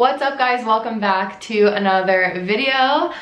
What's up guys, welcome back to another video.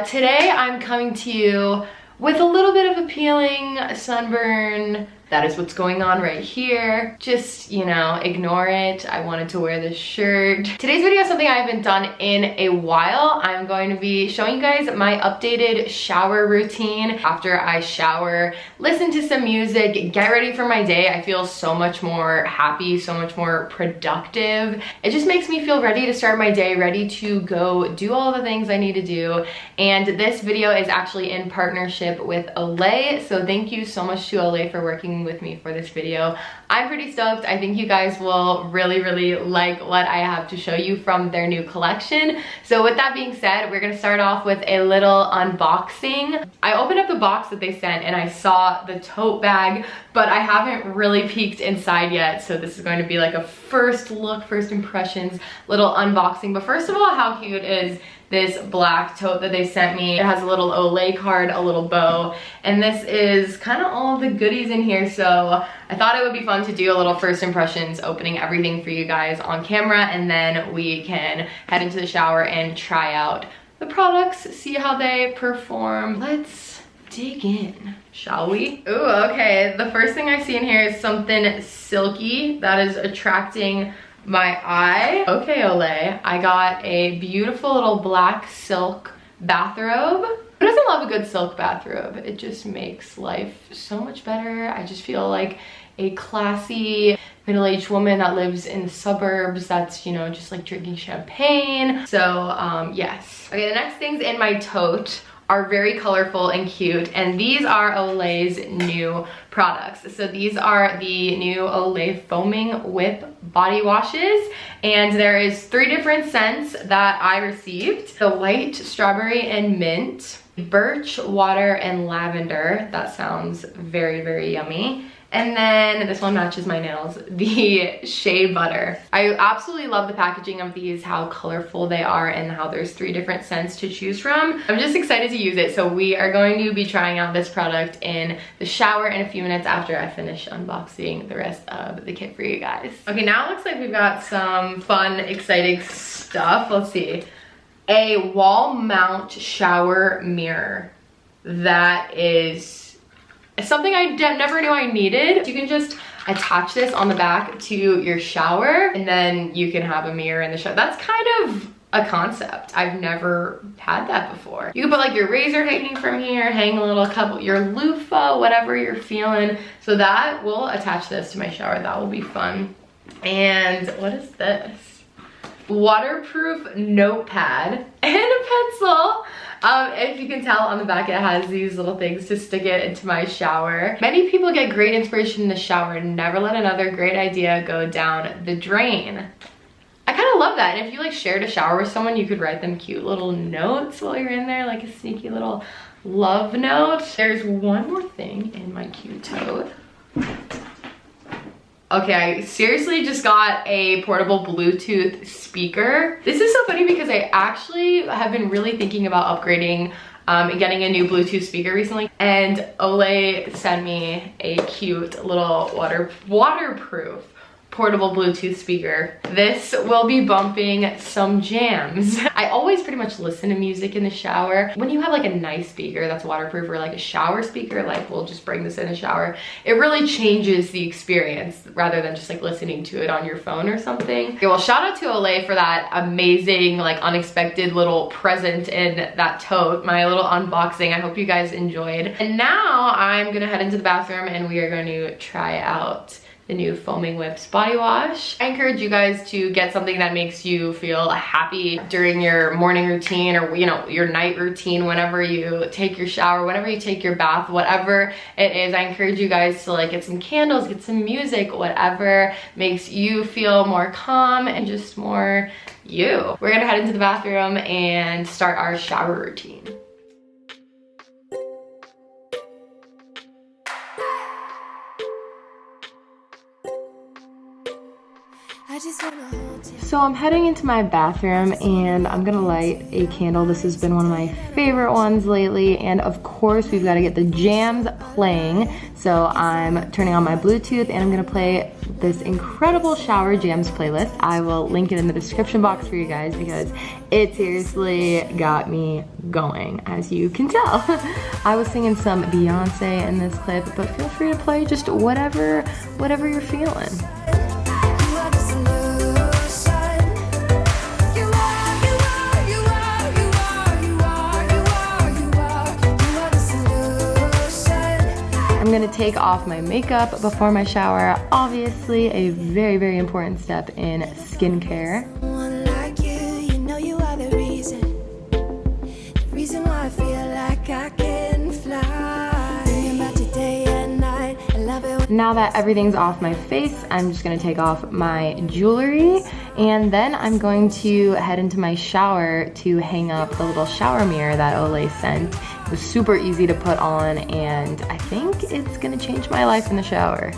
Today I'm coming to you with a little bit of a peeling sunburn. That is what's going on right here. Just, you know, ignore it. I wanted to wear this shirt. Today's video is something I haven't done in a while. I'm going to be showing you guys my updated shower routine. After I shower, listen to some music, get ready for my day. I feel so much more happy, so much more productive. It just makes me feel ready to start my day, ready to go do all the things I need to do. And this video is actually in partnership with Olay. So thank you so much to Olay for working with me for this video. I'm pretty stoked. I think you guys will really like what I have to show you from their new collection. So with that being said, we're gonna start off with a little unboxing. I opened up the box that they sent and I saw the tote bag, but I haven't really peeked inside yet. So this is going to be like a first look, first impressions, little unboxing. But first of all, how cute is this black tote that they sent me? It has a little Olay card, a little bow, and this is kind of all of the goodies in here. So I thought it would be fun to do a little first impressions, opening everything for you guys on camera, and then we can head into the shower and try out the products, see how they perform. Let's dig in, shall we? Ooh, okay, the first thing I see in here is something silky that is attracting my eye. Okay, Olay, I got a beautiful little black silk bathrobe. Who doesn't love a good silk bathrobe? It just makes life so much better. I just feel like a classy middle-aged woman that lives in the suburbs that's, you know, just like drinking champagne. So yes. Okay, the next things in my tote are very colorful and cute, and these are Olay's new products. So these are the new Olay Foaming Whip body washes, and there is 3 different scents that I received: the white, strawberry, and mint, birch, water, and lavender. That sounds very yummy. And then this one matches my nails, the shea butter. I absolutely love the packaging of these, how colorful they are, and how there's 3 different scents to choose from. I'm just excited to use it. So we are going to be trying out this product in the shower in a few minutes after I finish unboxing the rest of the kit for you guys. Okay, now it looks like we've got some fun, exciting stuff. Let's see. A wall mount shower mirror. That is something I never knew I needed. You can just attach this on the back to your shower, and then you can have a mirror in the shower. That's kind of a concept. I've never had that before. You can put like your razor hanging from here, hang a little couple, your loofah, whatever you're feeling. So that will attach this to my shower. That will be fun. And what is this? Waterproof notepad and a pencil. If you can tell on the back, it has these little things to stick it into my shower. Many people get great inspiration in the shower. Never let another great idea go down the drain. I kind of love that. And if you like shared a shower with someone, you could write them cute little notes while you're in there, like a sneaky little love note. There's one more thing in my cute tote. Okay, I seriously just got a portable Bluetooth speaker. This is so funny because I actually have been really thinking about upgrading and getting a new Bluetooth speaker recently. And Olay sent me a cute little waterproof portable Bluetooth speaker. This will be bumping some jams. I always pretty much listen to music in the shower. When you have like a nice speaker that's waterproof, or like a shower speaker, like we'll just bring this in the shower, it really changes the experience rather than just like listening to it on your phone or something. Okay, well, shout out to Olay for that amazing, like unexpected little present in that tote, my little unboxing. I hope you guys enjoyed. And now I'm gonna head into the bathroom and we are going to try out the new Foaming Whips body wash. I encourage you guys to get something that makes you feel happy during your morning routine, or you know, your night routine, whenever you take your shower, whenever you take your bath, whatever it is. I encourage you guys to like get some candles, get some music, whatever makes you feel more calm and just more you. We're gonna head into the bathroom and start our shower routine. I just wanna hold you. So I'm heading into my bathroom and I'm gonna light a candle. This has been one of my favorite ones lately, and of course we've got to get the jams playing. So I'm turning on my Bluetooth and I'm gonna play this incredible shower jams playlist. I will link it in the description box for you guys because it seriously got me going, as you can tell. I was singing some Beyonce in this clip, but feel free to play just whatever you're feeling. I'm gonna take off my makeup before my shower. Obviously, a very, very important step in skincare. Now that everything's off my face, I'm just gonna take off my jewelry, and then I'm going to head into my shower to hang up the little shower mirror that Olay sent. It was super easy to put on, and I think it's gonna change my life in the shower.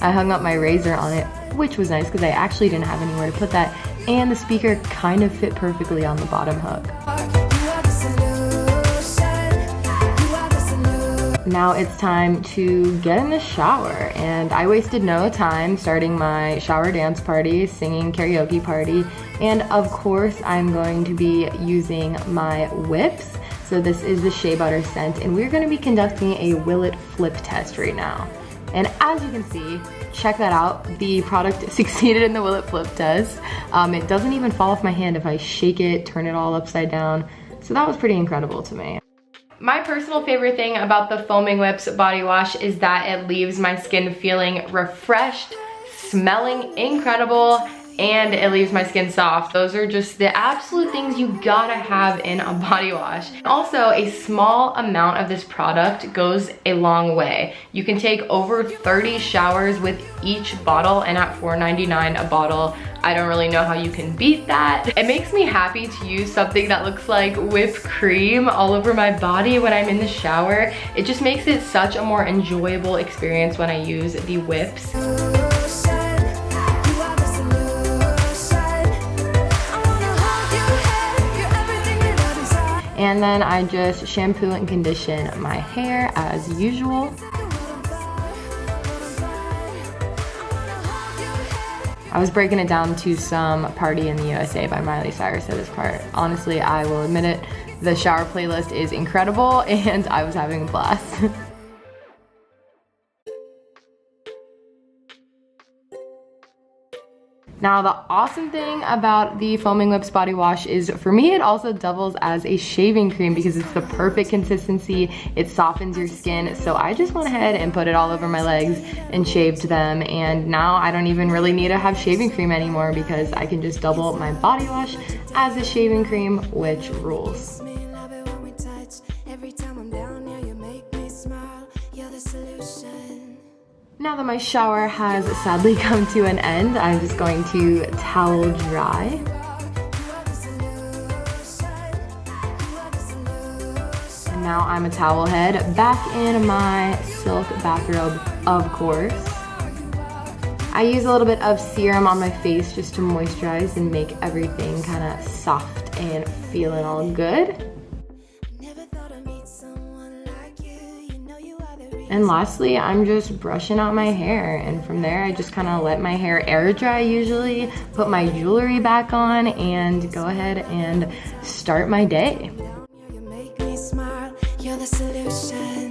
I hung up my razor on it, which was nice because I actually didn't have anywhere to put that, and the speaker kind of fit perfectly on the bottom hook. Now it's time to get in the shower, and I wasted no time starting my shower dance party, singing karaoke party, and of course I'm going to be using my whips. So this is the shea butter scent, and we're going to be conducting a will it flip test right now. And as you can see, check that out, the product succeeded in the will it flip test. It doesn't even fall off my hand if I shake it, turn it all upside down, so that was pretty incredible to me. My personal favorite thing about the Foaming Whips body wash is that it leaves my skin feeling refreshed, smelling incredible, and it leaves my skin soft. Those are just the absolute things you gotta have in a body wash. Also, a small amount of this product goes a long way. You can take over 30 showers with each bottle, and at $4.99 a bottle, I don't really know how you can beat that. It makes me happy to use something that looks like whipped cream all over my body when I'm in the shower. It just makes it such a more enjoyable experience when I use the whips. And then I just shampoo and condition my hair as usual. I was breaking it down to some Party in the USA by Miley Cyrus at this part. Honestly, I will admit it, the shower playlist is incredible and I was having a blast. Now, the awesome thing about the Foaming Whips body wash is, for me, it also doubles as a shaving cream because it's the perfect consistency. It softens your skin. So I just went ahead and put it all over my legs and shaved them. And now I don't even really need to have shaving cream anymore because I can just double my body wash as a shaving cream, which rules. Now that my shower has sadly come to an end, I'm just going to towel dry. And now I'm a towel head back in my silk bathrobe, of course. I use a little bit of serum on my face just to moisturize and make everything kind of soft and feeling all good. And lastly, I'm just brushing out my hair, and from there I just kind of let my hair air dry usually, put my jewelry back on, and go ahead and start my day. You make me smile, you're the solution.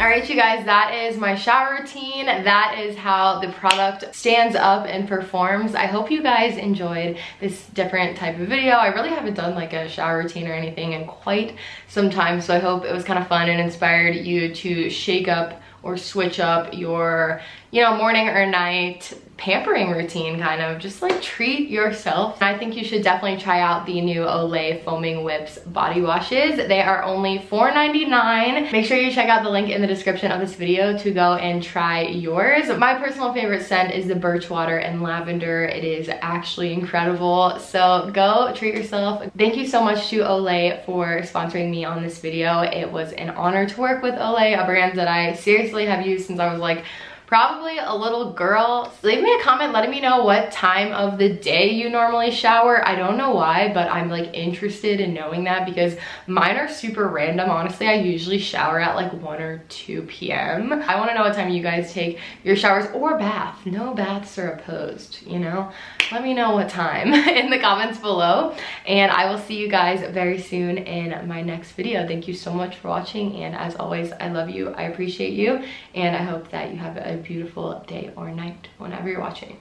Alright you guys, that is my shower routine. That is how the product stands up and performs. I hope you guys enjoyed this different type of video. I really haven't done like a shower routine or anything in quite some time, so I hope it was kind of fun and inspired you to shake up or switch up your, morning or night pampering routine, kind of just like treat yourself. I think you should definitely try out the new Olay Foaming Whips body washes. They are only $4.99. Make sure you check out the link in the description of this video to go and try yours. My personal favorite scent is the birch water and lavender. It is actually incredible. So go treat yourself. Thank you so much to Olay for sponsoring me on this video. It was an honor to work with Olay, a brand that I seriously have used since I was like probably a little girl. Leave me a comment letting me know what time of the day you normally shower. I don't know why, but I'm like interested in knowing that because mine are super random. Honestly, I usually shower at like 1 or 2 p.m. I want to know what time you guys take your showers or bath. No baths are opposed, you know? Let me know what time in the comments below, and I will see you guys very soon in my next video. Thank you so much for watching, and as always, I love you, I appreciate you, and I hope that you have a beautiful day or night whenever you're watching.